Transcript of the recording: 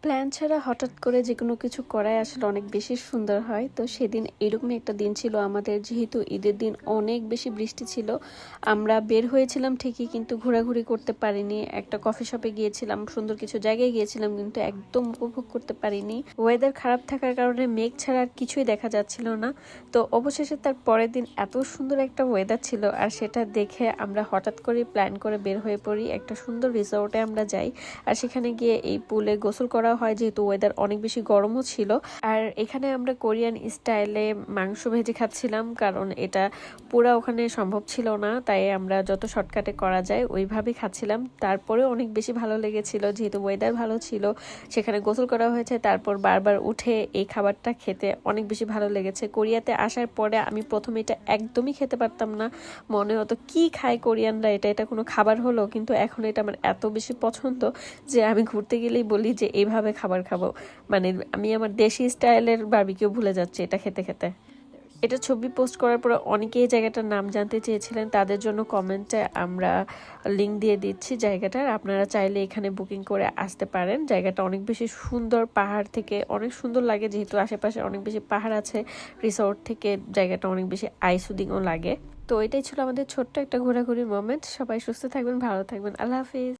Plan ছাড়া হঠাৎ করে যেকোনো কিছু করাই আসলে অনেক বেশি সুন্দর হয়। তো সেদিন এরকমই একটা দিন ছিল আমাদের, যেহেতু ঈদের দিন অনেক বেশি বৃষ্টি ছিল। আমরা বের হয়েছিলাম ঠিকই, কিন্তু ঘোরাঘুরি করতে পারিনি। একটা কফি শপে গিয়েছিলাম, সুন্দর কিছু জায়গায় গিয়েছিলাম, কিন্তু একদম উপভোগ করতে পারিনি। ওয়েদার খারাপ থাকার কারণে মেঘ ছাড়া আর কিছুই দেখা যাচ্ছিল না। তো অবশেষে তার পরের দিন এত সুন্দর একটা ওয়েদার ছিল, আর সেটা দেখে আমরা হঠাৎ করে প্ল্যান করে বের হয়ে পড়ি। একটা সুন্দর রিসোর্টে আমরা যাই, আর সেখানে গিয়ে এই পুলে গোসল করা হয়, যেহেতু ওয়েদার অনেক বেশি গরমও ছিল। আর এখানে আমরা কোরিয়ান স্টাইলে মাংস ভেজে খাচ্ছিলাম, কারণ এটা পুরা ওখানে সম্ভব ছিল না, তাই আমরা যত শর্টকাটে করা যায় ওইভাবেই খাচ্ছিলাম। তারপরে অনেক বেশি ভালো লেগেছিল, যেহেতু ওয়েদার ভালো ছিল, সেখানে গোসল করা হয়েছে, তারপর বারবার উঠে এই খাবারটা খেতে অনেক বেশি ভালো লেগেছে। কোরিয়াতে আসার পরে আমি প্রথমে এটা একদমই খেতে পারতাম না, মনে হতো কি খায় কোরিয়ানরা, এটা কোনো খাবার হলো? কিন্তু এখন এটা আমার এত বেশি পছন্দ যে আমি ঘুরতে গেলেই বলি যে এইভাবে খাবার খাবো। মানে আমি আমার দেশি স্টাইলের বারবিকিউ ভুলে যাচ্ছি এটা খেতে খেতে। এটা ছবি পোস্ট করার পরে অনেকেই জায়গাটার নাম জানতে চেয়েছিলেন, তাদের জন্য কমেন্টে আমরা লিংক দিয়ে দিচ্ছি জায়গাটার। আপনারা চাইলে এখানে বুকিং করে আসতে পারেন। জায়গাটা অনেক বেশি সুন্দর, পাহাড় থেকে অনেক সুন্দর লাগে, যেহেতু আশেপাশে অনেক বেশি পাহাড় আছে। রিসোর্ট থেকে জায়গাটা অনেক বেশি আইসুদিংও লাগে। তো এটাই ছিল আমাদের ছোট্ট একটা ঘোরাঘুরির মোমেন্ট। সবাই সুস্থ থাকবেন, ভালো থাকবেন, আল্লাহ হাফিজ।